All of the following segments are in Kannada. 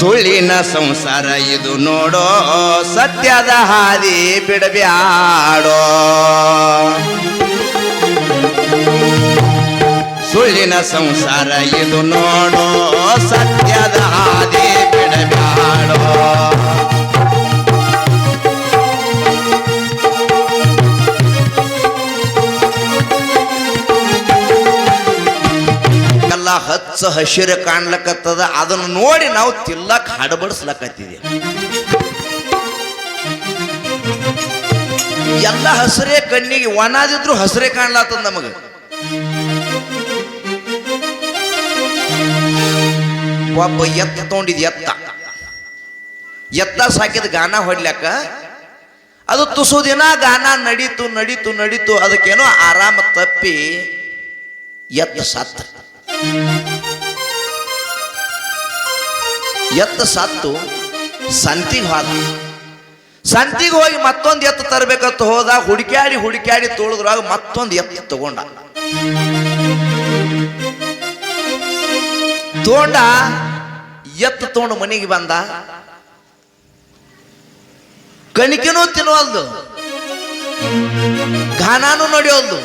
ಸುಳ್ಳಿನ ಸಂಸಾರ ಇದು ನೋಡೋ ಸತ್ಯದ ಹಾದಿ ಬಿಡಬ್ಯಾಡೋ ಸುಳ್ಳಿನ ಸಂಸಾರ ಇದು ನೋಡೋ ಸತ್ಯದ ಹಾದಿ ಬಿಡಬ್ಯಾಡೋ ಹಚ್ಚ ಹಸಿರು ಕಾಣ್ಲಕತ್ತದ ಅದನ್ನು ನೋಡಿ ನಾವು ತಿಲ್ಲಕ್ ಹಡಬಡಿಸ್ಲಕತ್ತಿದೆ ಎಲ್ಲ ಹಸರೇ ಕಣ್ಣಿಗೆ ಒಣಾದಿದ್ರು ಹಸರೇ ಕಾಣ್ಲತ್ತದ ನಮಗ ಒಬ್ಬ ಎತ್ತ ತಗೊಂಡಿದ್ ಎತ್ತ ಸಾಕಿದ ಗಾನ ಹೊಡ್ಲಕ್ಕ ಅದು ತುಸು ದಿನ ಗಾನ ನಡೀತು ನಡೀತು ನಡೀತು ಅದಕ್ಕೇನೋ ಆರಾಮ ತಪ್ಪಿ ಎತ್ತ ಸತ್ತು ಸಂತಿಗೆ ಹೋಗಿ ಮತ್ತೊಂದು ಎತ್ತು ತರಬೇಕಂತ ಹೋದ ಹುಡುಕ್ಯಾಡಿ ತೋಳಿದ್ರಾಗ ಮತ್ತೊಂದು ಎತ್ತು ತಗೊಂಡ ಎತ್ತು ತಗೊಂಡು ಮನೆಗೆ ಬಂದ ಕಣಿಕೆನೂ ತಿನ್ನುವಲ್ದು ಘಾನಾನು ನಡೆಯೋಲ್ದು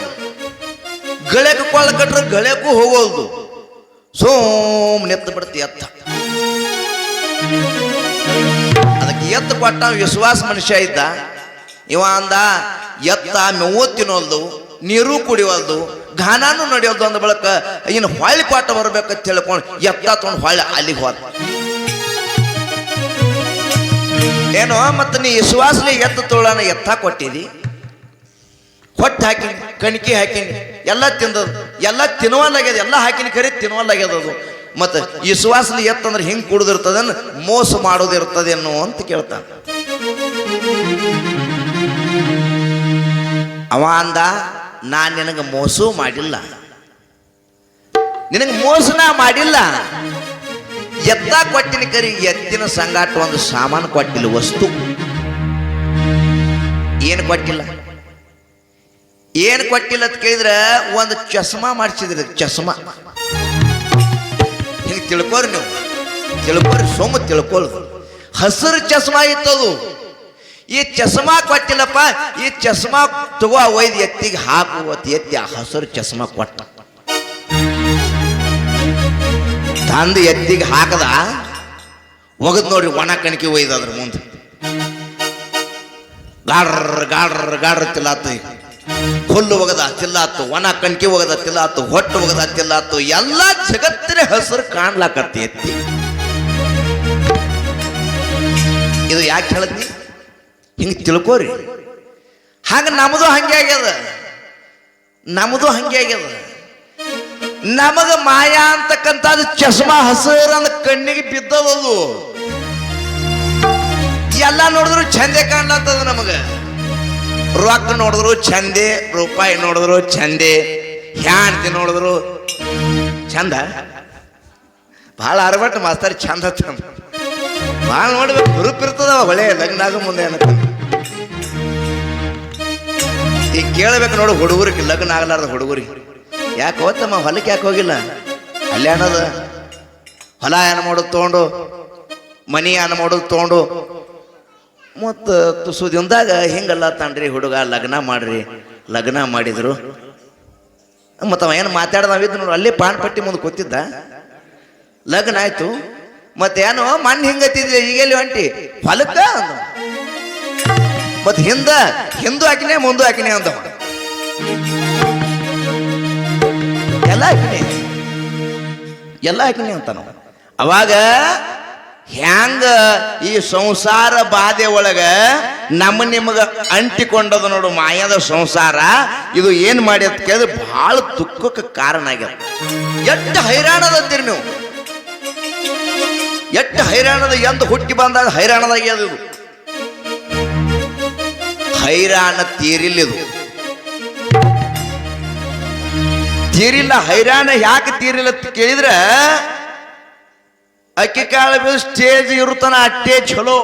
ಗಳೆಕು ಕೊಳ್ಳ ಕಟ್ರೆ ಗಳೆಕು ಹೋಗೋಲ್ದು ಸೋಮ್ ನೆತ್ತು ಬಿಡ್ತಿ ಎತ್ತ ಅದಕ್ಕೆ ಎತ್ತು ಕೊಟ್ಟ ವಿಶ್ವಾಸ ಮನುಷ್ಯ ಇದ್ದ ಇವ ಅಂದ ಎತ್ತ ಮೇವು ತಿನ್ನೋಲ್ದು ನೀರು ಕುಡಿಯೋಲ್ದು ಘಾನಾನು ನಡೆಯೋಲ್ದು ಅಂದ ಬಳಕ ಇನ್ನು ಹೊಳ್ಳಿ ಕೊಟ್ಟ ಬರ್ಬೇಕಂತ ಹೇಳ್ಕೊಂಡು ಎತ್ತ ತಗೊಂಡು ಹೊಳ್ಳಿ ಅಲ್ಲಿಗೆ ಹೋದ ಏನೋ ಮತ್ತೆ ನೀ ವಿಶ್ವಾಸಲಿ ಎತ್ತ ತೋಳನ ಎತ್ತ ಕೊಟ್ಟಿದಿ ಹೊಟ್ಟು ಹಾಕಿನಿ ಕಣಿಕೆ ಹಾಕಿನಿ ಎಲ್ಲ ತಿಂದದು ಎಲ್ಲ ತಿನ್ನುವಲ್ಲಾಗ್ಯದ ಎಲ್ಲ ಹಾಕಿನಿ ಖರೀ ತಿನ್ನುವಲ್ಲಾಗ್ಯದ ಅದು ಮತ್ತೆ ಈ ಸುವಾಸಲಿ ಎತ್ತಂದ್ರೆ ಹಿಂಗೆ ಕುಡಿದಿರ್ತದನ್ನು ಮೋಸ ಮಾಡೋದಿರ್ತದೇನೋ ಅಂತ ಕೇಳ್ತಾನೆ ಅವ ಅಂದ ನಾನು ನಿನಗೆ ಮೋಸ ಮಾಡಿಲ್ಲ ನಿನಗೆ ಮೋಸನ ಮಾಡಿಲ್ಲ ಎತ್ತ ಕೊಟ್ಟಿನಿ ಕರಿ ಎತ್ತಿನ ಸಂಗಾಟ ಒಂದು ಸಾಮಾನು ಕೊಟ್ಟಿಲ್ಲ ವಸ್ತು ಏನು ಕೊಟ್ಟಿಲ್ಲ ಅಂತ ಕೇಳಿದ್ರೆ ಒಂದು ಚಸ್ಮಾ ಮಾಡಿಸಿದ್ರಿ ಚಸ್ಮಾ ಹಿಂಗೆ ತಿಳ್ಕೋರಿ ನೀವು ಸೋಮ ತಿಳ್ಕೊಳ್ಳೋದು ಹಸಿರು ಚಸ್ಮಾ ಇತ್ತದು ಈ ಚಸ್ಮಾ ಕೊಟ್ಟಿಲ್ಲಪ್ಪ ಈ ಚಸ್ಮಾ ತಗೋ ಒಯ್ದು ಎತ್ತಿಗೆ ಹಾಕುವತ್ತು ಎತ್ತಿ ಆ ಹಸಿರು ಚಸ್ಮಾ ಕೊಟ್ಟ ತಂದು ಎತ್ತಿಗೆ ಹಾಕದ ಒಗದ್ ನೋಡ್ರಿ ಒಣ ಕಣಿಕೆ ಒಯ್ದು ಅದ್ರ ಮುಂದೆ ಗಾಡ್ರ ತಿಲ್ಲಾತು ಹುಲ್ಲು ಒಗದ ತಿಲ್ಲಾತು ಒಣ ಕಣ್ಕಿ ಒಗದ ತಿಲ್ಲಾತು ಹೊಟ್ಟು ಒಗದ ತಿಲ್ಲಾತು ಎಲ್ಲ ಜಗತ್ತಿನ ಹಸಿರು ಕಾಣ್ಲಾಕತ್ತಿ ಎತ್ತಿ ಇದು ಯಾಕೆ ಹೇಳದ್ನಿ ಹಿಂಗೆ ತಿಳ್ಕೋರಿ ಹಾಗ ನಮ್ಮದು ಹಂಗೆ ಆಗ್ಯದ ನಮಗ ಮಾಯಾ ಅಂತಕ್ಕಂಥದ್ದು ಚಸ್ಮಾ ಹಸಿರಂದ ಕಣ್ಣಿಗೆ ಬಿದ್ದವದು ಎಲ್ಲ ನೋಡಿದ್ರು ಚಂದೆ ಕಾಣ್ಲತ್ತದ ನಮಗ ರೊಕ್ಕ ನೋಡಿದ್ರು ಚಂದೆ ರೂಪಾಯಿ ನೋಡಿದ್ರು ಚಂದೆ ಹ್ಯಾಂಡ್ತಿ ನೋಡಿದ್ರು ಚಂದ ಭಾಳ ಅರಬಟ್ಟು ಮಾಸ್ತರ್ ಚಂದ ಭಾಳ ನೋಡ್ಬೇಕು ಹುರುಪ್ ಇರ್ತದವ ಹೊಳೆ ಲಗ್ನ ಆಗೋ ಮುಂದೆ ಏನಕ್ಕ ಈಗ ಕೇಳಬೇಕು ನೋಡು ಹುಡುಗರಿಗೆ ಲಗ್ನ ಆಗ್ಲಾರ್ದ ಹುಡುಗರಿಗೆ ಯಾಕೆ ಹೋತಮ್ಮ ಹೊಲಕ್ಕೆ ಯಾಕೆ ಹೋಗಿಲ್ಲ ಅಲ್ಲೇ ಅನ್ನೋದು ಹೊಲ ಏನ್ ಮಾಡೋದು ತೊಗೊಂಡು ಮನಿ ಏನ್ ಮಾಡೋದು ತೊಗೊಂಡು ಮತ್ತು ತುಸುದಿಂದಾಗ ಹಿಂಗಲ್ಲ ತಾನ್ರಿ ಹುಡುಗ ಲಗ್ನ ಮಾಡಿದ್ರು ಮತ್ತು ಅವ ಏನು ಮಾತಾಡ್ದಾವಿದ್ದು ನೋಡು ಅಲ್ಲಿ ಪಾನ್ ಪಟ್ಟಿ ಮುಂದೆ ಕೂತಿದ್ದ ಲಗ್ನ ಆಯ್ತು ಮತ್ತೇನು ಮಣ್ಣು ಹಿಂಗತ್ತಿದ್ದೆ ಈಗೆಲ್ಲಿ ಹೊಂಟಿ ಹೊಲಕ್ಕ ಅಂದ ಮತ್ತು ಹಿಂದೂ ಹಾಕಿನೇ ಮುಂದೆ ಹಾಕಿನೇ ಅಂದ ಎಲ್ಲ ಹಾಕಿನಿ ಅಂತ ನಾವು ಅವಾಗ ಹ್ಯಾಂಗ ಈ ಸಂಸಾರ ಬಾಧೆ ಒಳಗ ನಿಮಗ ಅಂಟಿಕೊಂಡದ ನೋಡು ಮಾಯದ ಸಂಸಾರ ಇದು ಏನ್ ಮಾಡಿ ಅಂತ ಕೇಳಿದ್ರೆ ಬಹಳ ದುಃಖಕ್ಕೆ ಕಾರಣ ಆಗ್ಯದ ಎಷ್ಟು ಹೈರಾಣದಂತೀರಿ ನೀವು ಎಷ್ಟು ಹೈರಾಣದ ಎಂದು ಹುಟ್ಟಿ ಬಂದಾಗ ಹೈರಾಣದಾಗ್ಯದ ಇದು ಹೈರಾಣ ತೀರಿಲ್ಲಿದು ತೀರಿಲ್ಲ ಹೈರಾಣ ಯಾಕೆ ತೀರಿಲ್ಲ ಅಂತ ಕೇಳಿದ್ರೆ ಅಕ್ಕಿ ಕಾಳು ಬೀಸ್ ಸ್ಟೇಜ್ ಇರುತ್ತಾನ ಅಟ್ಟೆ ಚಲೋ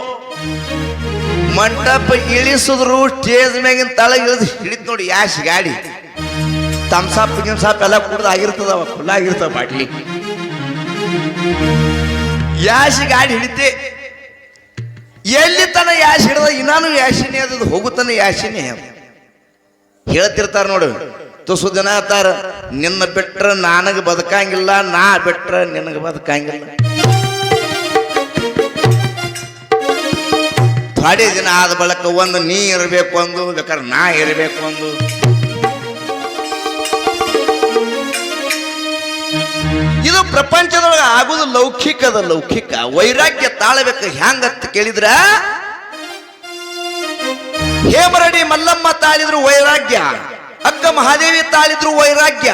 ಮಂಟಪ ಇಳಿಸಿದ್ರು ಸ್ಟೇಜ್ ಮ್ಯಾಗಿನ ತಳಗ ಇಳಿದು ಹಿಡಿತ್ ನೋಡಿ ಯಾಶ್ ಗಾಡಿ ತಮ್ಸಾಪ್ ಗಿಮ್ಸಾಪ್ ಎಲ್ಲ ಕುಡ್ದು ಆಗಿರ್ತದವ ಖುಲ್ಲ ಆಗಿರ್ತವ ಬಾಟ್ಲಿ ಯಾಶಿ ಗಾಡಿ ಹಿಡಿತೆ ಎಲ್ಲಿ ತನ ಯಾಶಿ ಹಿಡ್ದ ಇನ್ನಾನು ಯಾಶಿನಿ ಅದು ಹೋಗುತ್ತಾನ ಯಾಶಿನಿ ಹೇಳ್ತಿರ್ತಾರ ನೋಡು ತುಸು ಜನ ಅತ್ತಾರ ನಿನ್ನ ಬಿಟ್ರ ನನಗ ಬದುಕಂಗಿಲ್ಲ ನಾ ಬಿಟ್ರ ನಿನಗ ಬದುಕಂಗಿಲ್ಲ ಥೋಡೆ ದಿನ ಆದ ಬಳಿಕ ಒಂದು ನೀ ಇರಬೇಕು ಒಂದು ಬೇಕಾದ್ರೆ ನಾ ಇರಬೇಕು ಒಂದು ಇದು ಪ್ರಪಂಚದೊಳಗೆ ಆಗುದು ಲೌಕಿಕದ ಲೌಕಿಕ ವೈರಾಗ್ಯ ತಾಳಬೇಕು ಹ್ಯಾಂಗಂತ ಕೇಳಿದ್ರ ಹೇಮರಡಿ ಮಲ್ಲಮ್ಮ ತಾಳಿದ್ರು ವೈರಾಗ್ಯ ಅಕ್ಕ ಮಹಾದೇವಿ ತಾಳಿದ್ರು ವೈರಾಗ್ಯ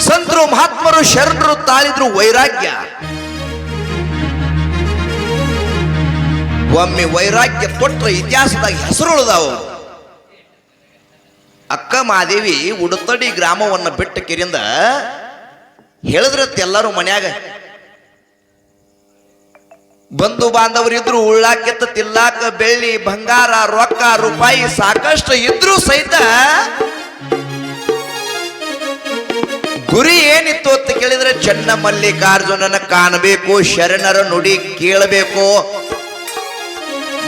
ಸಂತರು ಮಹಾತ್ಮರು ಶರಣರು ತಾಳಿದ್ರು ವೈರಾಗ್ಯ ಒಮ್ಮೆ ವೈರಾಗ್ಯ ತೊಟ್ರ ಇತಿಹಾಸದಾಗ ಹೆಸರು ಉಳಿದಾವು ಅಕ್ಕ ಮಹಾದೇವಿ ಉಡುತಡಿ ಗ್ರಾಮವನ್ನು ಬಿಟ್ಟ ಕಿರಿಂದ ಹೇಳಿದ್ರತ್ತ ಎಲ್ಲರೂ ಮನ್ಯಾಗ ಬಂಧು ಬಾಂಧವರಿದ್ರು ಉಳ್ಳಾಕೆತ್ತ ತಿಲ್ಲಾಕ ಬೆಳ್ಳಿ ಬಂಗಾರ ರೊಕ್ಕ ರೂಪಾಯಿ ಸಾಕಷ್ಟು ಇದ್ರೂ ಸಹಿತ ಗುರಿ ಏನಿತ್ತು ಅಂತ ಕೇಳಿದ್ರೆ ಚೆನ್ನ ಮಲ್ಲಿಕಾರ್ಜುನನ ಕಾಣಬೇಕು ಶರಣರ ನುಡಿ ಕೇಳಬೇಕು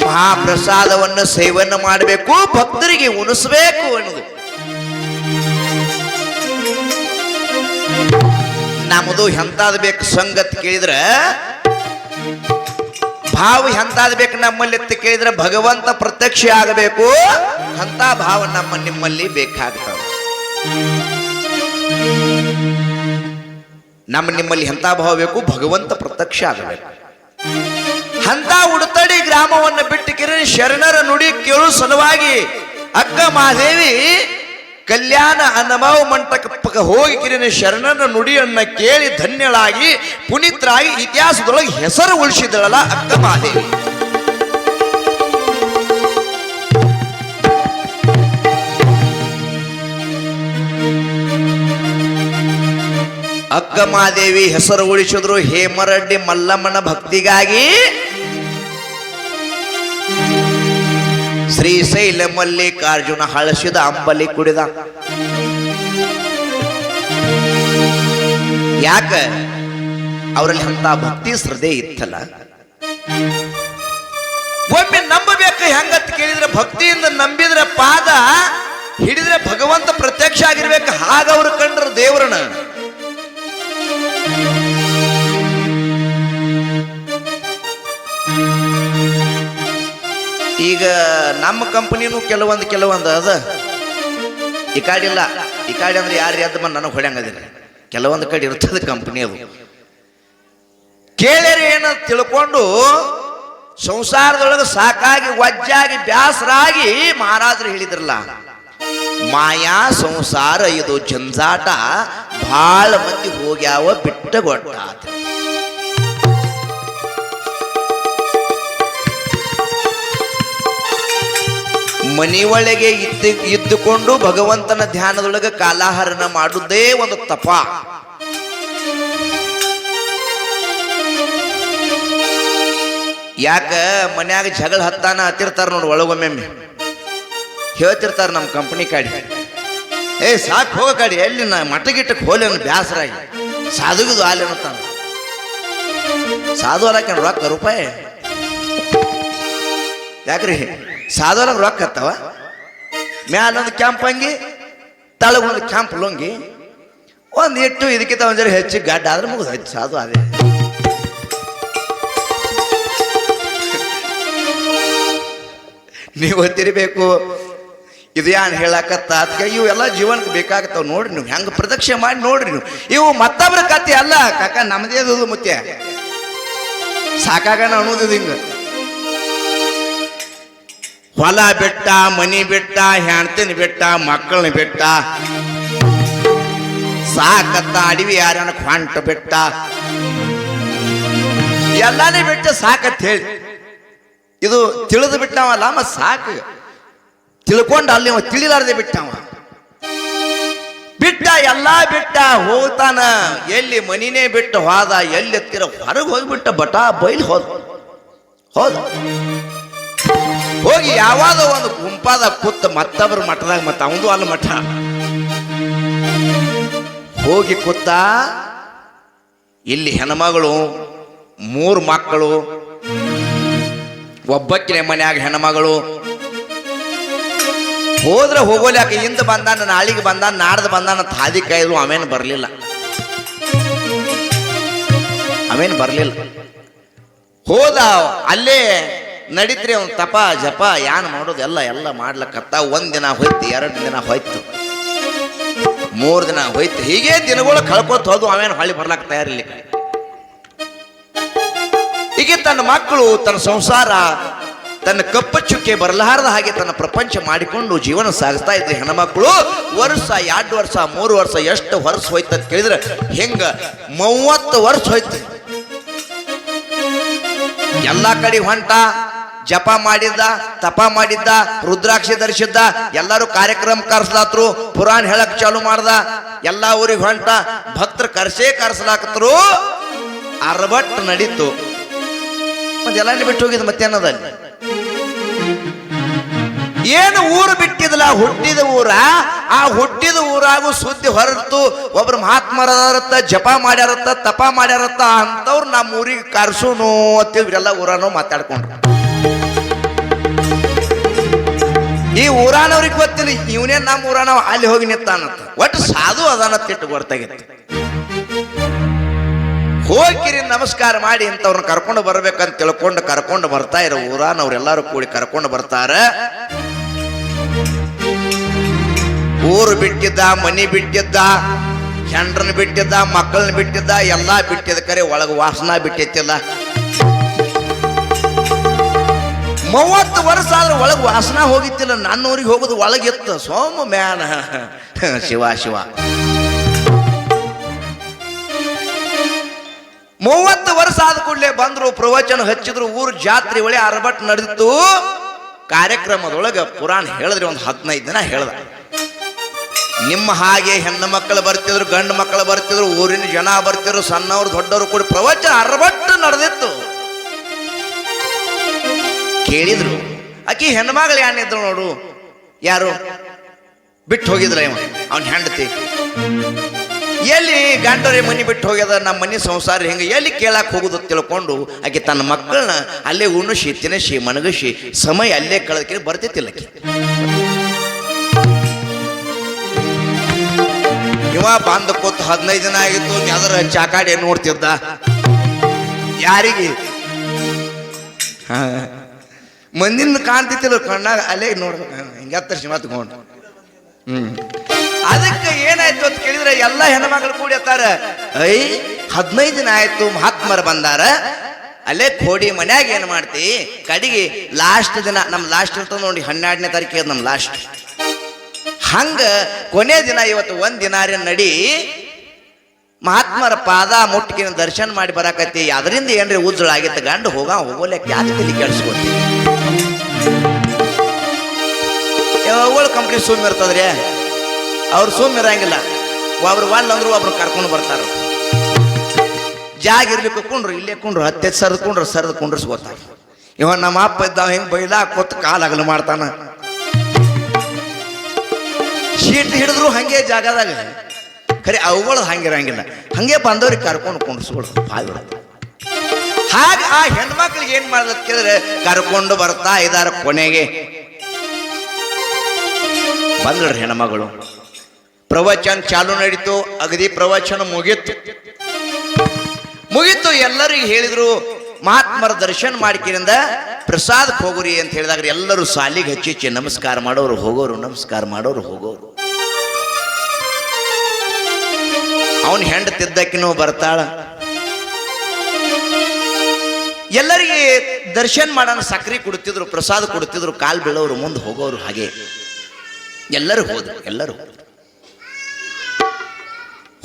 ಮಹಾಪ್ರಸಾದವನ್ನು ಸೇವನೆ ಮಾಡಬೇಕು ಭಕ್ತರಿಗೆ ಉಣಿಸಬೇಕು ಅನ್ನೋದು ನಮ್ಮದು ಎಂತಾದ್ ಬೇಕು ಸಂಗತಿ ಕೇಳಿದ್ರೆ ಭಾವ ಎಂತಾದ್ ಬೇಕು ನಮ್ಮಲ್ಲಿ ಅಂತ ಕೇಳಿದ್ರೆ ಭಗವಂತ ಪ್ರತ್ಯಕ್ಷ ಆಗಬೇಕು ಅಂತ ಭಾವ ನಿಮ್ಮಲ್ಲಿ ಬೇಕಾಗ್ತದೆ ನಿಮ್ಮಲ್ಲಿ ಎಂತ ಭಾವ ಬೇಕು ಭಗವಂತ ಪ್ರತ್ಯಕ್ಷ ಆಗಬೇಕು ಅಂತ ಉಡುತಡಿ ಗ್ರಾಮವನ್ನು ಬಿಟ್ಟು ಕಿರಿ ಶರಣರ ನುಡಿ ಕೇಳು ಸಲುವಾಗಿ ಅಕ್ಕ ಮಹಾದೇವಿ ಕಲ್ಯಾಣ ಅನ್ನಮಾವ ಮಂಟಪಕ್ಕೆ ಹೋಗಿ ಕಿರಿನ ಶರಣರ ನುಡಿಯನ್ನ ಕೇಳಿ ಧನ್ಯಳಾಗಿ ಪುನೀತರಾಗಿ ಇತಿಹಾಸದೊಳಗೆ ಹೆಸರು ಉಳಿಸಿದಳಲ್ಲ ಅಕ್ಕ ಮಹಾದೇವಿ ಅಕ್ಕ ಮಹಾದೇವಿ ಹೆಸರು ಉಳಿಸಿದ್ರು ಹೇಮರಡ್ಡಿ ಮಲ್ಲಮ್ಮನ ಭಕ್ತಿಗಾಗಿ ಶ್ರೀಶೈಲ ಮಲ್ಲಿಕಾರ್ಜುನ ಹಳಸಿದ ಅಂಬಲಿ ಕುಡಿದ ಯಾಕ ಅವರಲ್ಲಿ ಅಂತ ಭಕ್ತಿ ಶ್ರದ್ಧೆ ಇತ್ತಲ್ಲ ಒಮ್ಮೆ ನಂಬಬೇಕು ಹೆಂಗತ್ ಕೇಳಿದ್ರೆ ಭಕ್ತಿಯಿಂದ ನಂಬಿದ್ರೆ ಪಾದ ಹಿಡಿದ್ರೆ ಭಗವಂತ ಪ್ರತ್ಯಕ್ಷ ಆಗಿರ್ಬೇಕು ಹಾಗವ್ರು ಕಂಡ್ರ ದೇವರನ್ನ ಈಗ ನಮ್ಮ ಕಂಪನಿನೂ ಕೆಲವೊಂದು ಅದ ಈ ಕಾಡಿ ಇಲ್ಲ ಈ ಕಾಡಿ ಅಂದ್ರೆ ಯಾರು ಎದ್ದು ಬಂದು ನನಗೆ ಹೊಡ್ಯಂಗದಿಲ್ಲ ಕೆಲವೊಂದು ಕಡೆ ಇರ್ತದೆ ಕಂಪನಿ ಅದು ಕೇಳ್ಯಾರ ಏನ ತಿಳ್ಕೊಂಡು ಸಂಸಾರದೊಳಗೆ ಸಾಕಾಗಿ ವಜ್ಜಾಗಿ ಬ್ಯಾಸರಾಗಿ ಮಹಾರಾಜರು ಹೇಳಿದ್ರಲ್ಲ ಮಾಯಾ ಸಂಸಾರ ಇದು ಜಂಜಾಟ ಬಹಳ ಮಂದಿ ಹೋಗ್ಯಾವ ಬಿಟ್ಟ ಗೊಟ್ಟ ಮನೆಯೊಳಗೆ ಇದ್ದುಕೊಂಡು ಭಗವಂತನ ಧ್ಯಾನದೊಳಗೆ ಕಾಲಾಹರಣ ಮಾಡುವುದೇ ಒಂದು ತಪ ಯಾಕ ಮನ್ಯಾಗ ಜಗಳ ಹತ್ತಾನ ಹತ್ತಿರ್ತಾರ ನೋಡು ಒಳಗೊಮ್ಮೆ ಹೇಳ್ತಿರ್ತಾರ ನಮ್ಮ ಕಂಪನಿ ಕಾಡಿ ಸಾಕು ಹೋಗ ಕಾಡಿ ಎಲ್ಲಿ ನಾ ಮಟಗಿಟ್ಟಕ್ಕೆ ಹೋಲಿ ಅನ್ನೋ ಬ್ಯಾಸರಾಗಿ ಸಾಧುಗಿದು ಹಾಲಿ ಅನ್ನತ್ತಾನ ಸಾಧು ಅಲ್ಲಕ ರೊಕ್ಕ ರೂಪಾಯಿ ಯಾಕ್ರಿ ಸಾಧುವರಾಗ ರೊಕ್ಕ ಹತ್ತವ ಮ್ಯಾಲೊಂದು ಕ್ಯಾಂಪ್ ಅಂಗಿ ತಳಗೊಂದು ಕ್ಯಾಂಪ್ ಲೊಂಗಿ ಒಂದು ಇಟ್ಟು ಇದಕ್ಕಿಂತ ಒಂದ್ ಜರ ಹೆಚ್ಚು ಗಡ್ಡ ಆದ್ರೆ ಮುಗಿದೋಯ್ತು ಸಾಧು ಅದೇ ನೀವು ತಿರಿಬೇಕು ಇದು ಯಾನ್ ಹೇಳಕತ್ತ ಅದಕ್ಕೆ ಇವು ಎಲ್ಲ ಜೀವನಕ್ಕೆ ಬೇಕಾಗ್ತಾವ ನೋಡ್ರಿ ನೀವು ಹೆಂಗ ಪ್ರದಕ್ಷಿಣೆ ಮಾಡಿ ನೋಡ್ರಿ ನೀವು ಇವು ಮತ್ತೊಬ್ಬರ ಕತೆ ಅಲ್ಲ ಕಾಕ ನಮ್ದೇ ಅದು ಮುತ್ಯ ಸಾಕಾಗ ಅನ್ನೋದು ಹಿಂಗ ಹೊಲ ಬಿಟ್ಟ ಮನಿ ಬಿಟ್ಟ ಹೆಣ್ತಿನ ಬಿಟ್ಟ ಮಕ್ಕಳನ್ನ ಬಿಟ್ಟ ಸಾಕತ್ತ ಅಡವಿ ಯಾರನ್ನ ಹೊಂಟ ಬಿಟ್ಟ ಎಲ್ಲಾನೇ ಬಿಟ್ಟ ಸಾಕತ್ ಹೇಳಿ ಇದು ತಿಳಿದು ಬಿಟ್ಟವಲ್ಲ ಮತ್ ಸಾಕು ತಿಳ್ಕೊಂಡು ಅಲ್ಲಿ ತಿಳಿಲಾರದೆ ಬಿಟ್ಟವ ಬಿಟ್ಟ ಎಲ್ಲಾ ಬಿಟ್ಟ ಹೋಗ್ತಾನ ಎಲ್ಲಿ ಮನಿನೇ ಬಿಟ್ಟು ಹೋದ ಎಲ್ಲಿ ಎತ್ತಿರ ಹೊರಗೆ ಹೋಗ್ಬಿಟ್ಟ ಬಟ ಬೈಲ್ ಹೋದ ಹೋಗಿ ಯಾವಾದ ಒಂದು ಗುಂಪಾದ ಕೂತ್ ಮತ್ತೊಬ್ಬರ ಮಠದಾಗ ಮತ್ತ ಅವಂದು ಅಲ್ಲಿ ಮಠ ಹೋಗಿ ಕೂತ ಇಲ್ಲಿ ಹೆಣ್ಮಗಳು 3 ಮಕ್ಕಳು, ಒಬ್ಬಕ್ಕಿನ ಮನ್ಯಾಗ ಹೆಣ್ಮಗಳು. ಹೋದ್ರೆ ಹೋಗೋಲ್ಯಾಕ ಇಂದ ಬಂದಾನ, ನಾಳಿಗೆ ಬಂದಾನ, ನಾಡ್ದು ಬಂದಾನ ಹಾದಿ ಕಾಯ್ದು ಅವೇನು ಬರಲಿಲ್ಲ. ಹೋದ ಅಲ್ಲೇ ನಡೀತ್ರಿ ಅವ್ನು ತಪ ಜಪ ಯಾನ್ ಮಾಡೋದು ಎಲ್ಲ ಮಾಡ್ಲಕ್ಕತ್ತ. 1 ದಿನ ಹೋಯ್ತು, 2 ದಿನ ಹೋಯ್ತು, 3 ದಿನ ಹೋಯ್ತು. ಹೀಗೆ ದಿನಗಳು ಕಳ್ಕೊತ ಹೋದು ಅವೇನು ಹೊಳ್ಳಿ ಬರ್ಲಾಕ ತಯಾರಿಲ್ಲ. ಹೀಗೆ ತನ್ನ ಮಕ್ಕಳು, ತನ್ನ ಸಂಸಾರ, ತನ್ನ ಕಪ್ಪ ಚುಕ್ಕೆ ಬರಲಾರದ ಹಾಗೆ ತನ್ನ ಪ್ರಪಂಚ ಮಾಡಿಕೊಂಡು ಜೀವನ ಸಾಗಿಸ್ತಾ ಇದ್ದ ಹೆಣ್ಮಕ್ಳು ವರ್ಷ 2 ವರ್ಷ 3 ವರ್ಷ ಎಷ್ಟು ವರ್ಷ ಹೋಯ್ತು ಅಂತ ಕೇಳಿದ್ರೆ ಹೆಂಗ 30 ವರ್ಷ ಹೋಯ್ತು. ಎಲ್ಲ ಕಡೆ ಹೊಂಟ, ಜಪ ಮಾಡಿದ್ದ, ತಪ ಮಾಡಿದ್ದ, ರುದ್ರಾಕ್ಷಿ ಧರಿಸಿದ್ದ, ಎಲ್ಲರೂ ಕಾರ್ಯಕ್ರಮ ಕರ್ಸ್ಲಾತ್ರು, ಪುರಾಣ ಹೇಳಕ್ ಚಾಲು ಮಾಡ್ದ, ಎಲ್ಲಾ ಊರಿಗೆ ಹೊಂಟ, ಭಕ್ತರು ಕರ್ಸಲಾಕತ್ರು. ಅರಬಟ್ ನಡೀತು. ಎಲ್ಲ ಬಿಟ್ಟು ಹೋಗಿದ್ ಮತ್ತೇನದಲ್ಲಿ ಏನು ಊರು ಬಿಟ್ಟಿದಲ್ಲ, ಹುಟ್ಟಿದ ಊರ. ಆ ಹುಟ್ಟಿದ ಊರಾಗೂ ಸುದ್ದಿ ಹೊರತು ಒಬ್ರು ಮಹಾತ್ಮರತ್ತ, ಜಪ ಮಾಡ್ಯಾರತ್ತ, ತಪ ಮಾಡ್ಯಾರತ್ತ ಅಂತವ್ರು ನಮ್ಮ ಊರಿಗೆ ಕರ್ಸೂನು ಅಂತೀವ್ರೆಲ್ಲ ಊರಾನು ಮಾತಾಡ್ಕೊಂಡ್ರು. ಈ ಊರಾನವ್ರಿಗೆ ಗೊತ್ತಿಲ್ಲ ಇವನೇ ನಮ್ಮ ಊರಾನವ ಅಲ್ಲಿ ಹೋಗಿ ನಿಂತಾನಂತ. ಒಟ್ಟು ಸಾಧು ಅದಾನತ್ತಿಟ್ಟು ಗೊತ್ತಾಗಿತ್ತು. ಹೋಗಿರಿ ನಮಸ್ಕಾರ ಮಾಡಿ ಇಂಥವ್ರನ್ನ ಕರ್ಕೊಂಡು ಬರ್ಬೇಕಂತ ತಿಳ್ಕೊಂಡು ಕರ್ಕೊಂಡು ಬರ್ತಾ ಇರೋ ಊರಾನವ್ರೆಲ್ಲರೂ ಕೂಡಿ ಕರ್ಕೊಂಡು ಬರ್ತಾರ. ಊರು ಬಿಟ್ಟಿದ್ದ, ಮನಿ ಬಿಟ್ಟಿದ್ದ, ಹೆಂಡ್ರನ್ನ ಬಿಟ್ಟಿದ್ದ, ಮಕ್ಕಳನ್ನ ಬಿಟ್ಟಿದ್ದ, ಎಲ್ಲಾ ಬಿಟ್ಟಿದ್ದ. ಕರೆ ಒಳಗ ವಾಸನ ಬಿಟ್ಟಿತ್ತಿಲ್ಲ. 30 ವರ್ಷ ಆದ್ರೆ ಒಳಗೆ ವಾಸನ ಹೋಗಿತ್ತಿಲ್ಲ. ನನ್ನ ಊರಿಗೆ ಹೋಗೋದು ಒಳಗಿತ್ತು. ಸೋಮ ಮ್ಯಾನ ಶಿವ 30 ವರ್ಷ ಆದ ಕೂಡಲೇ ಬಂದ್ರು, ಪ್ರವಚನ ಹಚ್ಚಿದ್ರು, ಊರು ಜಾತ್ರೆ ಒಳ್ಳೆ ಅರಬಟ್ ನಡೆದಿತ್ತು. ಕಾರ್ಯಕ್ರಮದೊಳಗೆ ಪುರಾಣ ಹೇಳಿದ್ರಿ, ಒಂದು 15 ದಿನ ಹೇಳ್ದ. ನಿಮ್ಮ ಹಾಗೆ ಹೆಣ್ಣು ಮಕ್ಕಳು ಬರ್ತಿದ್ರು, ಗಂಡು ಮಕ್ಕಳು ಬರ್ತಿದ್ರು, ಊರಿನ ಜನ ಬರ್ತಿದ್ರು, ಸಣ್ಣವ್ರು ದೊಡ್ಡವರು ಕೂಡ ಪ್ರವಚನ ಅರಬಟ್ಟು ನಡೆದಿತ್ತು. ಕೇಳಿದ್ರು. ಆಕಿ ಹೆಣ್ಮಗಳು ಏನಿದ್ರು ನೋಡು, ಯಾರು ಬಿಟ್ಟು ಹೋಗಿದ್ರ ಅವನ್ ಹೆಂಡತಿ. ಎಲ್ಲಿ ಗಂಡರೇ ಮನೆ ಬಿಟ್ಟು ಹೋಗ್ಯದ, ನಮ್ಮ ಮನೆ ಸಂಸಾರ ಹೆಂಗೆ ಎಲ್ಲಿ ಕೇಳಕ್ ಹೋಗುದು ತಿಳ್ಕೊಂಡು ಆಕೆ ತನ್ನ ಮಕ್ಕಳನ್ನ ಅಲ್ಲೇ ಉಣಿಸಿ ತಿನ್ನಿಸಿ ಮನಗಿಸಿ ಸಮಯ ಅಲ್ಲೇ ಕಳೆದಕ್ಕೆ ಬರ್ತಿತ್ತಿಲ್ಲ. ಇವ ಬಂದ ಕೂತ್ 15 ದಿನ ಆಗಿತ್ತು. ಯಾವ್ದಾರ ಚಾಕಾಡಿ ನೋಡ್ತಿದ್ದ. ಯಾರಿಗೆ ಮಂದಿನ ಕಾಣ್ತಿತ್ತಿಲ್ಲ ಕಣ್ಣಾಗ, ಅಲ್ಲೇ ನೋಡ್ಬೇಕು ಹಿಂಗೆ ಹತ್ತರ್ಸಿ ಮಾತ್ಕೊಂಡು. ಅದಕ್ಕೆ ಏನಾಯ್ತು ಅಂತ ಕೇಳಿದ್ರೆ ಎಲ್ಲ ಹೆಣ್ಮಕ್ಳು ಕೂಡಿರ್ತಾರ. 15 ದಿನ ಆಯ್ತು, ಮಹಾತ್ಮರು ಬಂದಾರ, ಅಲ್ಲೇ ಕೋಡಿ ಮನ್ಯಾಗ ಏನ್ ಮಾಡ್ತಿ ಕಡಿಗೆ ಲಾಸ್ಟ್ ದಿನ, ನಮ್ ಲಾಸ್ಟ್ ಇರ್ತದ ನೋಡಿ 12ನೇ ತಾರೀಕಿಗೆ ನಮ್ ಲಾಸ್ಟ್. ಹಂಗ ಕೊನೆ ದಿನ ಇವತ್ತು 1 ದಿನಾರಿ ನಡಿ ಮಹಾತ್ಮರ ಪಾದ ಮುಟ್ಟಿಗೆ ದರ್ಶನ ಮಾಡಿ ಬರಾಕತ್ತಿ. ಅದರಿಂದ ಏನ್ರಿ ಉಜ್ಜಳ ಆಗಿತ್ತು, ಗಂಡು ಹೋಗೋಲ್ಯಾಕ ಯಾಕೆ ತಲೆ ಕೆಡಿಸ್ಕೊತಿ. ಯಾವಳು ಕಂಪ್ನಿ ಸುಮ್ಮ ಇರ್ತದ್ರಿ, ಅವ್ರು ಸುಮ್ಮ ಇರಂಗಿಲ್ಲ. ಒಬ್ರು ಅಂದ್ರು ಒಬ್ರು ಕರ್ಕೊಂಡು ಬರ್ತಾರ. ಜಾಗ ಇರ್ಬೇಕು, ಕುಂಡ್ರು ಇಲ್ಲೇ ಕುಂಡ್ರು, 10 ಸರದ್ ಕುಂಡ್ರಿಸ್ಕೋತಾರ. ಇವ ನಮ್ಮ ಅಪ್ಪ ಇದ್ದಾವ ಹೆಂಗ್ ಬೈಲ ಕೊತ್ತ ಕಾಲಾಗಲು ಮಾಡ್ತಾನ. ಶೀಟ್ ಹಿಡಿದ್ರು ಹಂಗೆ ಜಾಗದಾಗ. ಖರೆ ಅವುಗಳು ಹಂಗಿರಂಗಿಲ್ಲ, ಹಂಗೆ ಬಂದವ್ರಿಗೆ ಕರ್ಕೊಂಡು ಕುಂಡ್ರಿಸ್ಕೊಳ್ತಾರೆ. ಹಾಗ ಆ ಹೆಣ್ಮಕ್ಳಿಗೆ ಏನ್ ಮಾಡ್ಲತ್ ಕೇಳಿದ್ರೆ ಕರ್ಕೊಂಡು ಬರ್ತಾ ಇದಾರ. ಕೊನೆಗೆ ಬಂದ್ರಿ ಹೆಣ್ಮಗಳು. ಪ್ರವಚನ ಚಾಲು ನಡೀತು. ಅಗದಿ ಪ್ರವಚನ ಮುಗೀತು. ಎಲ್ಲರಿಗೂ ಹೇಳಿದ್ರು ಮಹಾತ್ಮರ ದರ್ಶನ ಮಾಡಿಕಿರಿಂದ ಪ್ರಸಾದಕ್ಕೆ ಹೋಗುರಿ ಅಂತ ಹೇಳಿದಾಗ ಎಲ್ಲರೂ ಸಾಲಿಗೆ ಹಚ್ಚಿ ನಮಸ್ಕಾರ ಮಾಡೋರು ಹೋಗೋರು, ನಮಸ್ಕಾರ ಮಾಡೋರು ಹೋಗೋರು. ಅವನ್ ಹೆಂಡತಿದ್ದಕ್ಕಿನೂ ಬರ್ತಾಳ. ಎಲ್ಲರಿಗೆ ದರ್ಶನ ಮಾಡೋಣ ಸಕ್ರಿ ಕೊಡ್ತಿದ್ರು, ಪ್ರಸಾದ ಕೊಡ್ತಿದ್ರು, ಕಾಲ್ ಬೀಳೋರು, ಮುಂದೆ ಹೋಗೋರು. ಹಾಗೆ ಎಲ್ಲರೂ ಹೋದ್ರು.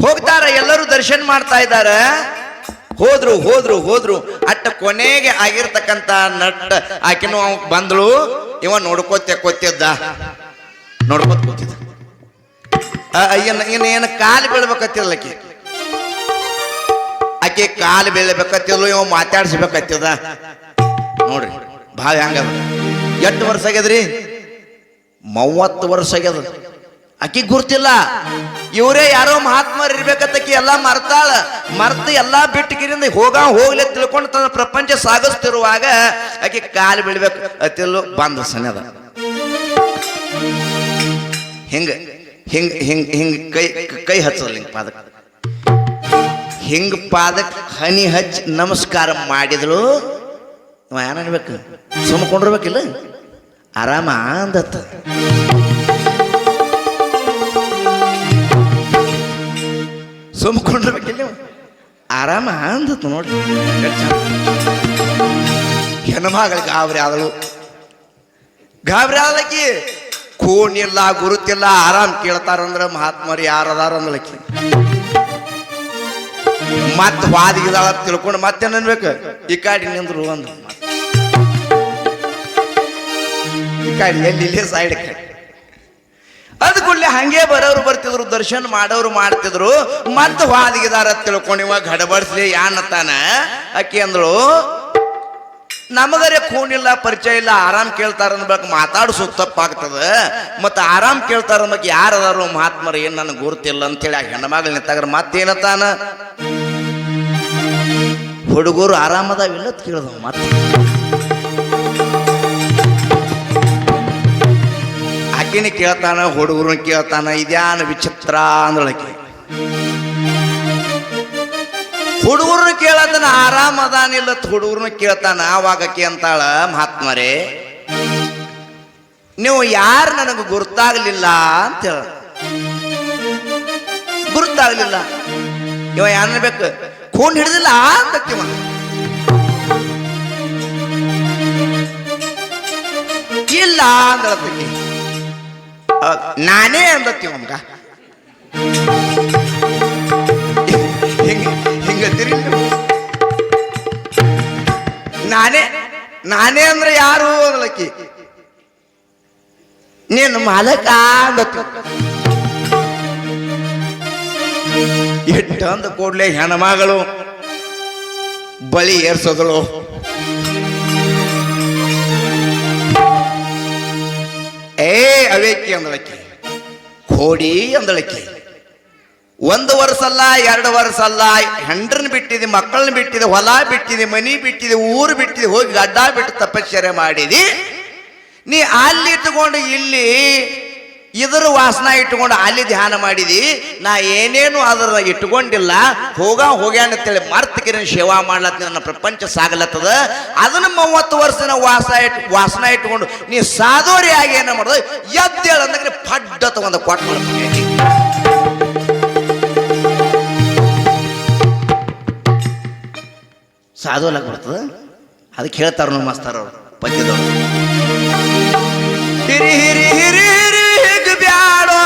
ಹೋಗ್ತಾರ, ಎಲ್ಲರೂ ದರ್ಶನ ಮಾಡ್ತಾ ಇದ್ದಾರ. ಹೋದ್ರು ಅಟ್ಟ ಕೊನೆಗೆ ಆಗಿರ್ತಕ್ಕಂತ ನಟ್ ಆಕಿನೂ ಬಂದಳು. ಇವ ನೋಡ್ಕೋತ ಕೂತಿದ್ದ. ಏನು ಕಾಲು ಬೀಳ್ಬೇಕತ್ತಿಲ್ಲ ಆಕೆ ಕಾಲು ಬೀಳ್ಬೇಕತ್ತಿಲ್ಲ, ಇವ ಮಾತಾಡ್ಸ್ಬೇಕತ್ತದ. ನೋಡ್ರಿ ಭಾವ ಹೆಂಗದ. ಎಷ್ಟು ವರ್ಷ ಆಗ್ಯದ್ರಿ? 30 ವರ್ಷ ಆಗ್ಯದ. ಆಕಿ ಗುರ್ತಿಲ್ಲ. ಇವರೇ ಯಾರೋ ಮಹಾತ್ಮರು ಇರ್ಬೇಕತ್ತಕಿ ಎಲ್ಲ ಮರ್ತಾಳ. ಮರ್ತು ಎಲ್ಲಾ ಬಿಟ್ಟಕಿರಿಂದ ಹೋಗ್ಲಿ ತಿಳ್ಕೊಂಡು ತನ್ನ ಪ್ರಪಂಚ ಸಾಗಿಸ್ತಿರುವಾಗ ಆಕಿ ಕಾಲು ಬೀಳ್ಬೇಕು ಅತಿಲ್ಲೂ ಬಂದ ಸನದ ಹಿಂಗ ಹಿಂಗ ಹಿಂಗ ಹಿಂಗ ಕೈ ಹಚ್ಚಲ್ಲ ಹಿಂಗ ಪಾದಕ್ಕೆ, ಹಿಂಗ ಪಾದಕ್ಕೆ ಹನಿ ಹಚ್ಚಿ ನಮಸ್ಕಾರ ಮಾಡಿದಳು. ಏನ್ಬೇಕು ಸುಮ್ಕೊಂಡಿರ್ಬೇಕಿಲ್ಲ, ಆರಾಮ ಅಂದತ್ತ. ಸುಮ್ಕೊಂಡಿರ್ಬೇಕಿಲ್ಲ, ಆರಾಮ ಅಂದತ್ತು. ನೋಡಿ ಹೆಣ್ಮಗಳಿಗೆ ಗಾಬರಿ ಆದಳಕಿ. ಕೂಣಿಲ್ಲ ಗುರುತಿಲ್ಲ, ಆರಾಮ್ ಕೇಳ್ತಾರಂದ್ರ ಮಹಾತ್ಮರು ಯಾರದಾರ ಅಂದಳಕಿ. ಮತ್ ವಾದಿಗಿದಾಳ ತಿಳ್ಕೊಂಡು ಮತ್ತೇನ್ ಅನ್ಬೇಕು, ಈ ಕಾಡಿ ನಿಂದ್ರು ಅಂದ್ರು. ಈ ಕಾಡಿ ಎಲ್ಲಿ ಸೈಡ್ ಅದಕ್ಕೂಡ್ಲೆ ಹಂಗೆ ಬರೋರು ಬರ್ತಿದ್ರು, ದರ್ಶನ ಮಾಡೋರು ಮಾಡ್ತಿದ್ರು. ಮತ್ ವಾದಿಗಿದಾರ ತಿಳ್ಕೊಂಡು ಇವಾಗ ಗಡಬಡಿಸ್ಲಿ ಯಾನತ್ತಾನ. ಆಕಿ ಅಂದಳು, ನಮಗರೆ ಖೂನಿಲ್ಲ ಪರಿಚಯ ಇಲ್ಲ, ಆರಾಮ್ ಕೇಳ್ತಾರ ಅಂದ್ಬೇಕು ಮಾತಾಡಿಸೋದು ತಪ್ಪಾಗ್ತದ. ಮತ್ತ ಆರಾಮ್ ಕೇಳ್ತಾರ ಅಂದ್ಬೇಕು ಯಾರದಾರು ಮಹಾತ್ಮರು ಏನ್ ನನಗೆ ಗುರುತಿಲ್ಲ ಅಂತೇಳಿ ಆ ಹೆಣ್ಮಗಳು ನಿಂತಾಗ್ರ ಮತ್ತೇನತ್ತಾನ, ಹುಡುಗರು ಆರಾಮದಾವಿಲ್ಲ ಕೇಳ್ದ. ಮತ್ತೆ ಆಕಿನ ಕೇಳ್ತಾನ, ಹುಡುಗರನ್ನ ಕೇಳ್ತಾನ. ಇದ್ಯಾನ ವಿಚಿತ್ರ ಅಂದ್ರಳಕಿ. ಹುಡುಗರನ್ನ ಕೇಳತನ ಆರಾಮ ಅದಾನಿಲ್ಲ, ಹುಡುಗರನ್ನ ಕೇಳ್ತಾನ. ಅವಾಗ ಆಕಿ ಅಂತಾಳ, ಮಹಾತ್ಮರೇ ನೀವು ಯಾರು ನನಗೆ ಗುರ್ತಾಗ್ಲಿಲ್ಲ ಅಂತ ಹೇಳ. ಗುರ್ತಾಗ್ಲಿಲ್ಲ ಇವ ಏನ್ಬೇಕು, ಖೂನ್ ಹಿಡಿದಿಲ್ಲ ಅಂತಕ್ಕಿವ. ಇಲ್ಲ ಅಂದಳತಕ್ಕಿ. ನಾನೇ ಅಂದತ್ತಿ ನಮ್ಗ ಹಿಂಗತ್ತೀರಿ. ನಾನೇ ಅಂದ್ರೆ ಯಾರು ಅಂದಳಕ್ಕಿ. ನೀನು ಮಾಲಕ ಅಂದತ್ತಿ. ಇಟ್ಟಂದ ಕೂಡ್ಲೆ ಹೆಣ್ಮಗಳು ಬಳಿ ಏರ್ಸೋದಳು. ಅವೇಕಿ ಅಂದಳಕ್ಕಿ, ಕೋಡಿ ಅಂದಳಕ್ಕಿ. 1 ವರ್ಷ ಅಲ್ಲ 2 ವರ್ಷ ಅಲ್ಲ, ಹೆಂಡ್ರನ್ನ ಬಿಟ್ಟಿದೆ, ಮಕ್ಕಳನ್ನ ಬಿಟ್ಟಿದೆ, ಹೊಲ ಬಿಟ್ಟಿದೆ, ಮನಿ ಬಿಟ್ಟಿದೆ, ಊರು ಬಿಟ್ಟಿದೆ, ಹೋಗಿ ಗಡ್ಡ ಬಿಟ್ಟು ತಪಶ್ಚರ್ಯ ಮಾಡಿದಿ. ನೀ ಅಲ್ಲಿ ಇಟ್ಟುಕೊಂಡು ಇಲ್ಲಿ ಇದರ ವಾಸನ ಇಟ್ಟುಕೊಂಡು ಅಲ್ಲಿ ಧ್ಯಾನ ಮಾಡಿದಿ. ನಾ ಏನೇನು ಅದರ ಇಟ್ಕೊಂಡಿಲ್ಲ, ಹೋಗ್ಯಾನಂತೇಳಿ ಮರ್ತಕಿರ ಸೇವಾ ಮಾಡ್ಲತ್ತ. ನನ್ನ ಪ್ರಪಂಚ ಸಾಗಲತ್ತದ. ಅದನ್ನ 30 ವರ್ಷ ವಾಸನ ಇಟ್ಕೊಂಡು ನೀ ಸಾಧೋರಿ ಆಗಿ ಏನ ಮಾಡೋದು, ಎದ್ದೇಳ ಅಂದ್ರೆ ಪಡ್ಡ ತಗೊಂಡ ಕೊಟ್ಟು ಮಾಡ್ತೀನಿ. ಸಾಧುವಲ್ಲ ಬರ್ತದ. ಅದಕ್ಕೆ ಹೇಳ್ತಾರ ನಮ್ಮ ಮಾಸ್ತಾರ ಅವರು ಪದ್ಯದವರು, ಹಿರಿ ಹಿರಿ ಹಿರಿ ಹಿರಿ ಹಿಗ್ ಬ್ಯಾಡೋ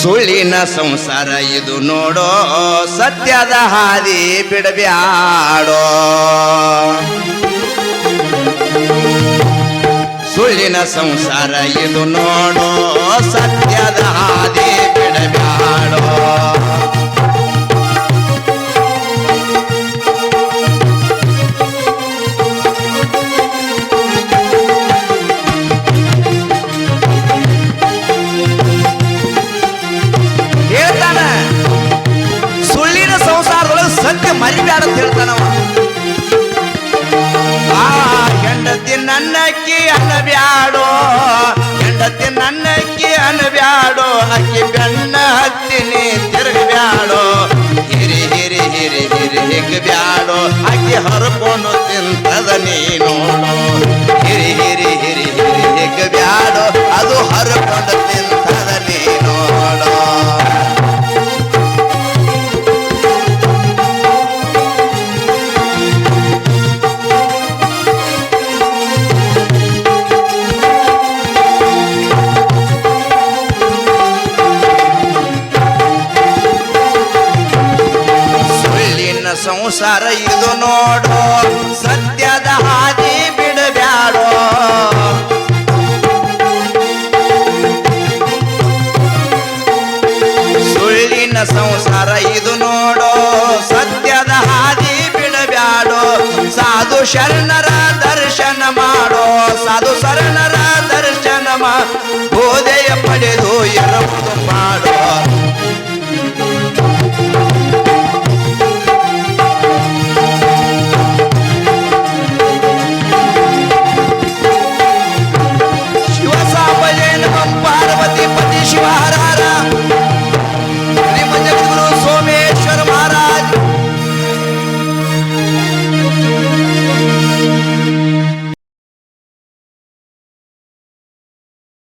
ಸುಳ್ಳಿನ ಸಂಸಾರ ಇದು ನೋಡೋ, ಸತ್ಯದ ಹಾದಿ ಬಿಡಬ್ಯಾಡೋ. ಸುಳ್ಳಿನ ಸಂಸಾರ ಇದು ನೋಡೋ, ಸತ್ಯದ ಹಾದಿ ಬಿಡಬ್ಯಾಡೋ. ಹೇಳ್ತಾನ ಸುಳ್ಳಿನ ಸಂಸಾರದೊಳಗೆ ಸತ್ಯ ಮರಿಬ್ಯಾಡ ಅಂತ ಹೇಳ್ತಾನವ. ಹೆಂಡತಿ ನನ್ನಕ್ಕಿ ಅನ್ನಬ್ಯಾಡೋ, ಹೆಂಡತಿ ನನ್ನಕ್ಕಿ ಅನ್ನಬ್ಯಾಡೋ, ಅಕ್ಕಿ ಬೆನ್ನ ಹತ್ತಿನಿ ತಿರುಗಬ್ಯಾಡೋ. ಹಿರಿ ಹಿರಿ ಹಿರಿ ಹಿರಿ ಹಿಗ್ಬ್ಯಾಡೋ, ಅಕ್ಕಿ ಹರ್ಕೊಂಡು ತಿಂತದ ನೀ ನೋಡೋ. ಹಿರಿ ಹಿರಿ ಹಿರಿ ಹಿರಿ ಹಿಗ್ಬ್ಯಾಡೋ, ಅದು ಹರ್ಕೊಂಡು ತಿಂತದ ನೀ ನೋಡೋ. ಸಂಸಾರ ಇದು ನೋಡೋ, ಸತ್ಯದ ಹಾದಿ ಬಿಡಬ್ಯಾಡೋ. ಸುಳ್ಳಿನ ಸಂಸಾರ ಇದು ನೋಡೋ, ಸತ್ಯದ ಹಾದಿ ಬಿಡಬ್ಯಾಡೋ. ಶರಣರ ದರ್ಶನ ಮಾಡೋ ಸಾಧು ಶರಣರ ದರ್ಶನ ಬೋಧೆಯ ಪಡೆದು ಇರುವುದು